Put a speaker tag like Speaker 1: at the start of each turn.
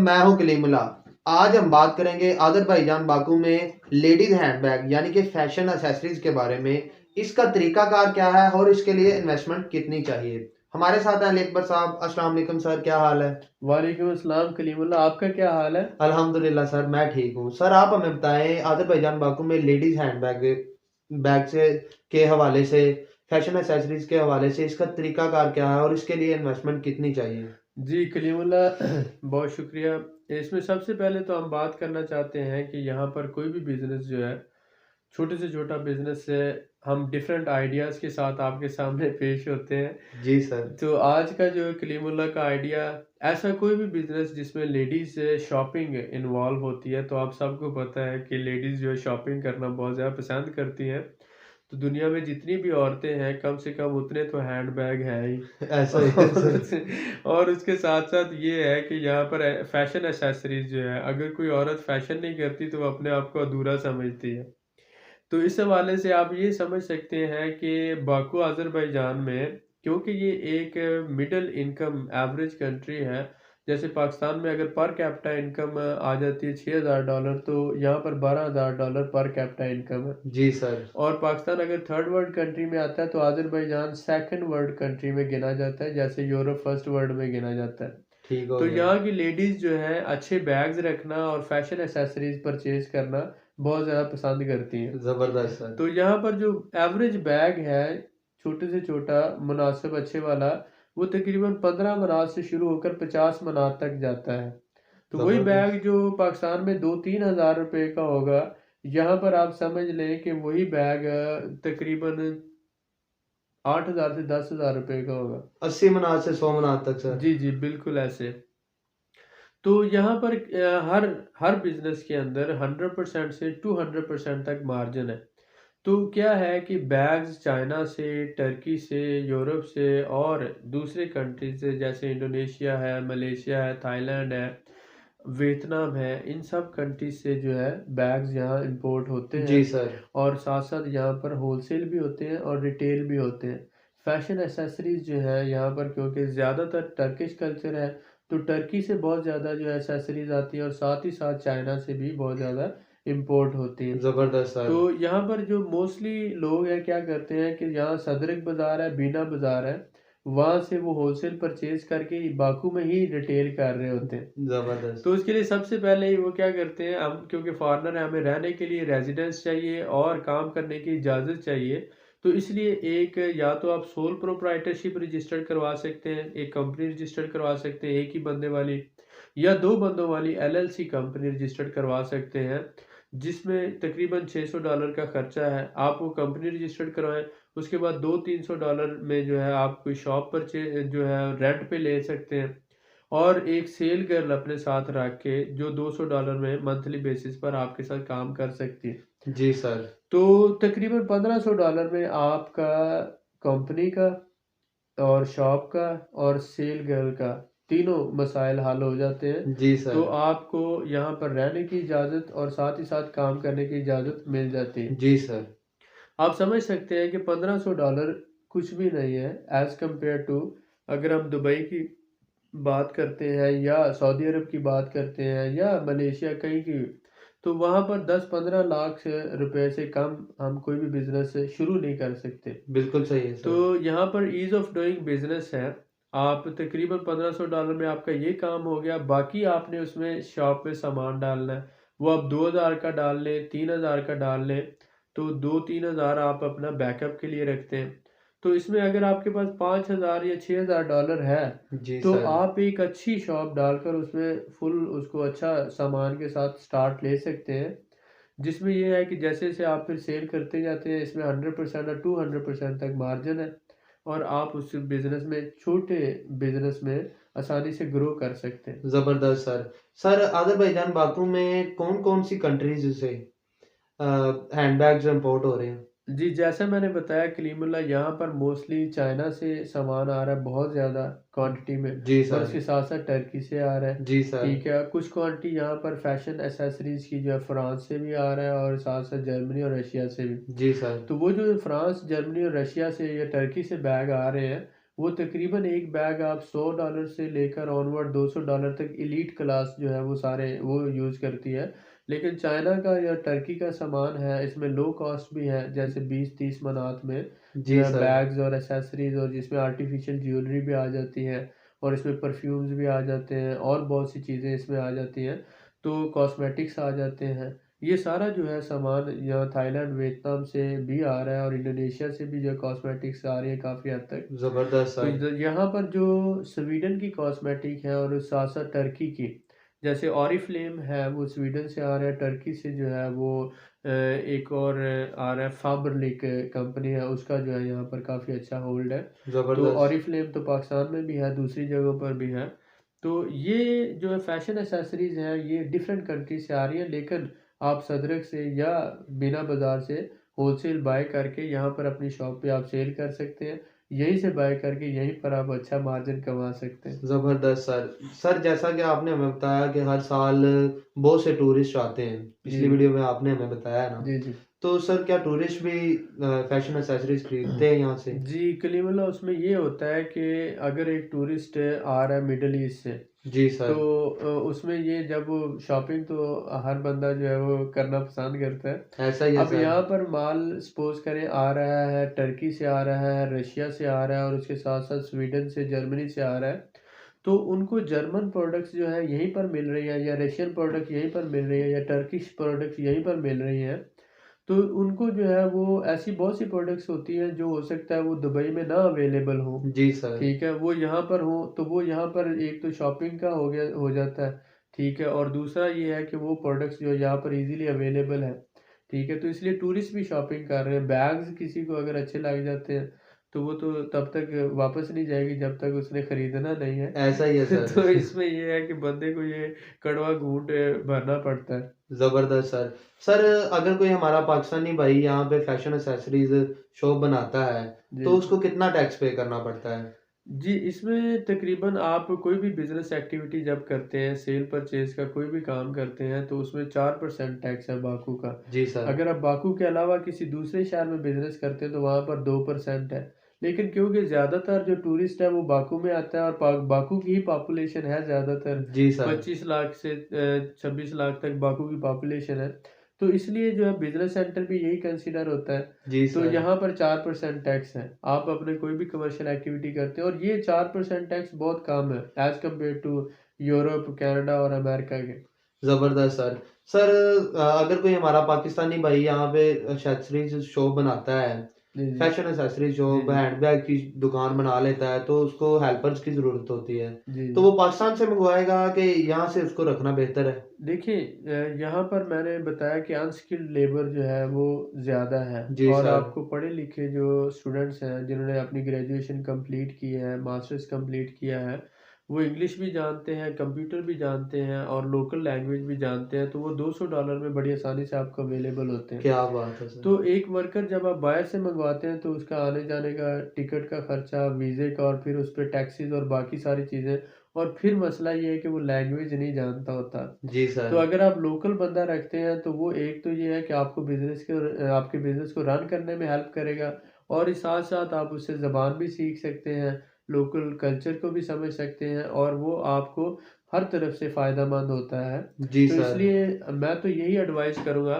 Speaker 1: मैं हूं कलीमुल्ला। आज हम बात करेंगे अजरबैजान बाकू में लेडीज हैंडबैग यानी कि फैशन एक्सेसरीज के बारे में। इसका तरीकाकार क्या है और इसके लिए इन्वेस्टमेंट कितनी चाहिए। हमारे साथ हैं अली अकबर साहब। अस्सलाम वालेकुम सर, क्या हाल है?
Speaker 2: वालेकुम अस्सलाम कलीमुल्ला, आपका क्या हाल है?
Speaker 1: अल्हम्दुलिल्लाह सर, मैं ठीक हूँ। सर आप हमें बताएं अजरबैजान बाकू में लेडीज हैंडबैग बैग से के हवाले से, फैशन एक्सेसरीज के हवाले से इसका तरीकाकार क्या है और इसके लिए इन्वेस्टमेंट कितनी चाहिए?
Speaker 2: जी कलीमुल्ला, बहुत शुक्रिया। इसमें सबसे पहले तो हम बात करना चाहते हैं कि यहाँ पर कोई भी बिज़नेस जो है, छोटे से छोटा बिज़नेस है, हम डिफरेंट आइडियाज़ के साथ आपके सामने पेश होते हैं।
Speaker 1: जी सर।
Speaker 2: तो आज का जो कलीमुल्ला का आइडिया, ऐसा कोई भी बिज़नेस जिसमें लेडीज़ शॉपिंग इन्वॉल्व होती है, तो आप सबको पता है कि लेडीज़ जो है शॉपिंग करना बहुत ज़्यादा पसंद करती हैं। तो दुनिया में जितनी भी औरतें हैं, कम से कम उतने तो हैंडबैग हैं ही।
Speaker 1: ऐसा ही है
Speaker 2: और
Speaker 1: सर।
Speaker 2: और उसके साथ-साथ ये है कि यहाँ पर फैशन एक्सेसरीज़ जो है, अगर कोई औरत फैशन नहीं करती तो वो अपने आप को अधूरा समझती है। तो इस हवाले से आप ये समझ सकते हैं कि बाकू अज़रबैजान में, क्योंकि ये एक मिडल इनकम एवरेज कंट्री है, जैसे पाकिस्तान में अगर पर कैपिटा इनकम आ जाती है $6000, तो यहाँ पर $12000 पर कैपिटा इनकम है।
Speaker 1: जी सर।
Speaker 2: और पाकिस्तान अगर थर्ड वर्ल्ड कंट्री में आता है तो अज़रबैजान सेकंड वर्ल्ड कंट्री में गिना जाता है, जैसे यूरोप फर्स्ट वर्ल्ड में गिना जाता है।
Speaker 1: ठीक हो
Speaker 2: तो
Speaker 1: गया।
Speaker 2: यहाँ की लेडीज़ जो है अच्छे बैग्स रखना और फैशन एक्सेसरीज़ परचेज़ करना बहुत ज़्यादा पसंद करती हैं।
Speaker 1: ज़बरदस्त सर।
Speaker 2: तो यहाँ पर जो एवरेज बैग है, छोटे से छोटा, मुनासिब अच्छे वाला, वो तकरीबन 15 मनात से शुरू होकर 50 मनात तक जाता है। तो वही बैग
Speaker 1: ज़बरदस्त।
Speaker 2: जो पाकिस्तान में 2-3 हज़ार रुपए का होगा, यहाँ पर आप समझ लें कि वही बैग तकरीबन 8,000 से 10,000 रुपए का होगा।
Speaker 1: 80 मनाट से 100 मनाट तक सर।
Speaker 2: जी, जी, बिल्कुल ऐसे। तो यहाँ पर हर हर बिज़नेस के अंदर 100% से 200% तक मार्जिन है। तो क्या है कि बैग्स चाइना से, टर्की से, यूरोप से और दूसरे कंट्री से, जैसे इंडोनेशिया है, मलेशिया है, थाईलैंड है, वियतनाम है, इन सब कंट्रीज से जो है बैग्स यहाँ इंपोर्ट होते हैं।
Speaker 1: जी सर।
Speaker 2: और साथ-साथ यहाँ पर होलसेल भी होते हैं और रिटेल भी होते हैं। फैशन एक्सेसरीज़ जो है यहाँ पर, क्योंकि ज़्यादातर टर्किश कल्चर है, तो टर्की से बहुत ज़्यादा जो है एक्सेसरीज़ आती है और साथ ही साथ चाइना से भी बहुत ज़्यादा इंपोर्ट होती है।
Speaker 1: ज़बरदस्त
Speaker 2: तो
Speaker 1: सर।
Speaker 2: यहाँ पर जो मोस्टली लोग हैं क्या करते हैं कि यहाँ सदरक बाज़ार है, बीना बाज़ार है, वहाँ से वो होलसेल परचेज़ करके बाकू में ही रिटेल कर रहे होते हैं। तो
Speaker 1: ज़बरदस्त।
Speaker 2: उसके लिए सबसे पहले ही वो क्या करते हैं, हम क्योंकि फॉरेनर हैं, हमें रहने के लिए रेज़िडेंस चाहिए और काम करने की इजाज़त चाहिए। तो इसलिए एक या तो आप सोल प्रोप्राइटरशिप रजिस्टर्ड करवा सकते हैं, एक कंपनी रजिस्टर्ड करवा सकते हैं एक ही बंदे वाली, या 2 बंदों वाली एलएलसी कंपनी रजिस्टर्ड करवा सकते हैं, जिसमें तकरीबन $600 का खर्चा है। आप वो कंपनी रजिस्टर्ड करवाएँ, उसके बाद $200-300 में जो है आप कोई शॉप जो है रेंट पे ले सकते हैं। और एक सेल गर्ल अपने साथ रख के जो $200 में मंथली बेसिस पर आपके साथ काम कर सकती है।
Speaker 1: जी सर।
Speaker 2: तो तकरीबन $1500 में आपका कंपनी का और शॉप का और सेल गर्ल का तीनों मसाइल हल हो जाते हैं।
Speaker 1: जी
Speaker 2: तो
Speaker 1: सर।
Speaker 2: आपको यहाँ पर रहने की इजाज़त और साथ ही साथ काम करने की इजाज़त मिल जाती है।
Speaker 1: जी सर।
Speaker 2: आप समझ सकते हैं कि $1500 कुछ भी नहीं है एज़ कम्पेयर टू, अगर हम दुबई की बात करते हैं या सऊदी अरब की बात करते हैं या मलेशिया कहीं की, तो वहाँ पर 10-15 लाख से रुपए से कम हम कोई भी बिज़नेस शुरू नहीं कर सकते।
Speaker 1: बिल्कुल सही है
Speaker 2: तो
Speaker 1: सर।
Speaker 2: यहाँ पर ईज़ ऑफ डूइंग बिज़नेस है। आप तकरीबन $1500 में आपका ये काम हो गया, बाकी आपने उसमें शॉप में सामान डालना है। वो आप 2000 का डाल लें, 3000 का डाल लें, तो 2-3 हज़ार आप अपना बैकअप के लिए रखते हैं। तो इसमें अगर आपके पास 5000 या $6000 है,
Speaker 1: जी
Speaker 2: तो
Speaker 1: सर।
Speaker 2: आप एक अच्छी शॉप डालकर उसमें फुल उसको अच्छा सामान के साथ स्टार्ट ले सकते हैं। जिसमें ये है कि जैसे-जैसे आप फिर सेल करते जाते हैं, इसमें 100% और 200% तक मार्जिन है और आप उस बिज़नेस में, छोटे बिज़नेस में आसानी से ग्रो कर सकते हैं।
Speaker 1: ज़बरदस्त सर। सर अज़रबैजान बाकू में कौन-कौन सी कंट्रीज़ से हैंडबैग्स इंपोर्ट हो रहे हैं?
Speaker 2: जी, जैसा मैंने बताया कलीमुल्लाह, यहाँ पर मोस्टली चाइना से सामान आ रहा है बहुत ज़्यादा क्वांटिटी में,
Speaker 1: जी
Speaker 2: और
Speaker 1: सर।
Speaker 2: उसके साथ-साथ टर्की से आ रहा है।
Speaker 1: जी सर।
Speaker 2: ठीक है, कुछ क्वांटिटी यहाँ पर फैशन एक्सेसरीज़ की जो है फ्रांस से भी आ रहा है और साथ-साथ जर्मनी और रशिया से भी।
Speaker 1: जी सर।
Speaker 2: तो वो जो फ्रांस, जर्मनी और रशिया से या टर्की से बैग आ रहे हैं, वो तकरीबन एक बैग आप $100 से लेकर ऑनवर्ड $200 तक एलीट क्लास जो है वो सारे वो यूज़ करती है। लेकिन चाइना का या टर्की का सामान है, इसमें लो कॉस्ट भी है, जैसे 20-30 मनात में जो
Speaker 1: जी
Speaker 2: है
Speaker 1: सर।
Speaker 2: बैग्स और एसेसरीज़, और जिसमें आर्टिफ़िशियल ज्वेलरी भी आ जाती है, और इसमें परफ्यूम्स भी आ जाते हैं और बहुत सी चीज़ें इसमें आ जाती हैं। तो कॉस्मेटिक्स आ जाते हैं। ये सारा जो है सामान यहाँ थाईलैंड, वियतनाम से भी आ रहा है, और इंडोनेशिया से भी जो है कॉस्मेटिक्स आ रही है काफ़ी हद तक।
Speaker 1: ज़बरदस्त
Speaker 2: तो
Speaker 1: सर।
Speaker 2: यहाँ पर जो स्वीडन की कॉस्मेटिक है और साथ-साथ टर्की की, जैसे ऑरिफ्लेम है वो स्वीडन से आ रहा है, टर्की से जो है वो एक और आ रहा है फाबरलिक कंपनी है, उसका जो है यहाँ पर काफ़ी अच्छा होल्ड है। तो
Speaker 1: ज़बरदस्त।
Speaker 2: ऑरिफ्लेम तो पाकिस्तान में भी है, दूसरी जगहों पर भी है। तो ये जो है फैशन एक्सेसरीज़ हैं, ये डिफरेंट कंट्री से आ रही है, लेकिन आप सदरक से या बिना बाज़ार से होलसेल बाय करके यहाँ पर अपनी शॉप पे आप सेल कर सकते हैं। यहीं से बाय करके यहीं पर आप अच्छा मार्जिन कमा सकते हैं।
Speaker 1: ज़बरदस्त सर। सर जैसा कि आपने हमें बताया कि हर साल बहुत से टूरिस्ट आते हैं।
Speaker 2: जी,
Speaker 1: पिछली वीडियो में आपने हमें बताया ना।
Speaker 2: जी, जी।
Speaker 1: तो सर क्या टूरिस्ट भी फैशन एक्सेसरीज़ खरीदते हैं यहाँ से?
Speaker 2: जी, कलीमुल्लाह उसमें ये होता है कि अगर एक टूरिस्ट आ रहा है मिडल ईस्ट से,
Speaker 1: जी
Speaker 2: तो
Speaker 1: सर।
Speaker 2: उसमें ये जब वो शॉपिंग तो हर बंदा जो है वो करना पसंद करता है।
Speaker 1: ऐसा ही है
Speaker 2: अब
Speaker 1: सर।
Speaker 2: यहाँ पर माल सपोज़ करें आ रहा है, टर्की से आ रहा है, रशिया से आ रहा है, और उसके साथ-साथ स्वीडन से, जर्मनी से आ रहा है। तो उनको जर्मन प्रोडक्ट्स जो है यहीं पर मिल रही है, या रशियन प्रोडक्ट यहीं पर मिल रही है, या टर्किश प्रोडक्ट्स यहीं पर मिल रही हैं। तो उनको जो है वो ऐसी बहुत सी प्रोडक्ट्स होती हैं जो हो सकता है वो दुबई में ना अवेलेबल हो,
Speaker 1: जी सर।
Speaker 2: ठीक है? वो यहाँ पर हो, तो वो यहाँ पर एक तो शॉपिंग का हो जाता है, ठीक है? और दूसरा ये है कि वो प्रोडक्ट्स जो यहाँ पर ईज़िली अवेलेबल है, ठीक है? तो इसलिए टूरिस्ट भी शॉपिंग कर रहे हैं। बैग्स किसी को अगर अच्छे लग जाते हैं, तो वो तो तब तक वापस नहीं जाएगी जब तक उसने खरीदना नहीं है।
Speaker 1: ऐसा ही है सर।
Speaker 2: तो इसमें ये है कि बंदे को ये कड़वा घूँट भरना पड़ता है।
Speaker 1: ज़बरदस्त सर। सर अगर कोई हमारा पाकिस्तानी भाई यहाँ पे फैशन एक्सेसरीज़ शॉप बनाता है,
Speaker 2: जी।
Speaker 1: तो उसको कितना टैक्स पे करना पड़ता है?
Speaker 2: जी, इसमें तकरीबन आप कोई भी बिज़नेस एक्टिविटी जब करते हैं, सेल परचेज़ का कोई भी काम करते हैं, तो उसमें 4% टैक्स है बाकू का।
Speaker 1: जी सर।
Speaker 2: अगर आप बाकू के अलावा किसी दूसरे शहर में बिज़नेस करते हैं, तो वहाँ पर 2% है। लेकिन क्योंकि ज़्यादातर जो टूरिस्ट है, वो बाकू में आता है, और बाकू की ही पॉपुलेशन है ज़्यादातर,
Speaker 1: जी सर।
Speaker 2: 25 लाख से 26 लाख तक बाकू की पॉपुलेशन है। तो इसलिए जो है बिज़नेस सेंटर भी यही कंसीडर होता है।
Speaker 1: जी
Speaker 2: तो
Speaker 1: सर।
Speaker 2: यहाँ पर 4% टैक्स है। आप अपने कोई भी कमर्शियल एक्टिविटी करते हो, और ये 4% टैक्स बहुत कम है as compare to Europe, Canada और अमेरिका के।
Speaker 1: ज़बरदस्त सर। सर अगर कोई हमारा पाकिस्तानी भाई यहाँ पे एक्सेसरीज़ शॉप बनाता है,
Speaker 2: जी, जी।
Speaker 1: फैशन एक्सेसरीज़
Speaker 2: जी,
Speaker 1: शॉप,
Speaker 2: जी।
Speaker 1: हैंडबैग की दुकान बना लेता है, तो उसको हेल्पर्स की ज़रूरत होती है।
Speaker 2: जी,
Speaker 1: तो
Speaker 2: जी।
Speaker 1: वो पाकिस्तान से मँगवाएगा कि यहाँ से उसको रखना बेहतर है?
Speaker 2: देखिए यहाँ पर मैंने बताया कि अनस्किल्ड लेबर जो है वो ज़्यादा है,
Speaker 1: जी
Speaker 2: और
Speaker 1: सर।
Speaker 2: आपको पढ़े लिखे जो स्टूडेंट्स हैं जिन्होंने अपनी ग्रेजुएशन कंप्लीट की है, मास्टर्स कंप्लीट किया है, वो इंग्लिश भी जानते हैं, कंप्यूटर भी जानते हैं, और लोकल लैंग्वेज भी जानते हैं, तो वो $200 में बड़ी आसानी से आपको अवेलेबल होते हैं।
Speaker 1: क्या बात है सर!
Speaker 2: तो एक वर्कर जब आप बाहर से मंगवाते हैं, तो उसका आने-जाने का, टिकट का खर्चा, वीज़े का, और फिर उस पे टैक्सेस और बाकी सारी चीज़ें, और फिर मसला ये है कि वो लैंग्वेज नहीं जानता होता।
Speaker 1: जी
Speaker 2: तो
Speaker 1: सर।
Speaker 2: अगर आप लोकल बंदा रखते हैं, तो वो एक तो ये है कि आपके बिज़नेस को रन करने में हेल्प करेगा, और इस साथ-साथ आप उससे ज़बान भी सीख सकते हैं, लोकल कल्चर को भी समझ सकते हैं, और वो आपको हर तरफ से फ़ायदेमंद होता है।
Speaker 1: जी
Speaker 2: तो
Speaker 1: सर।
Speaker 2: इसलिए मैं तो यही एडवाइस करूँगा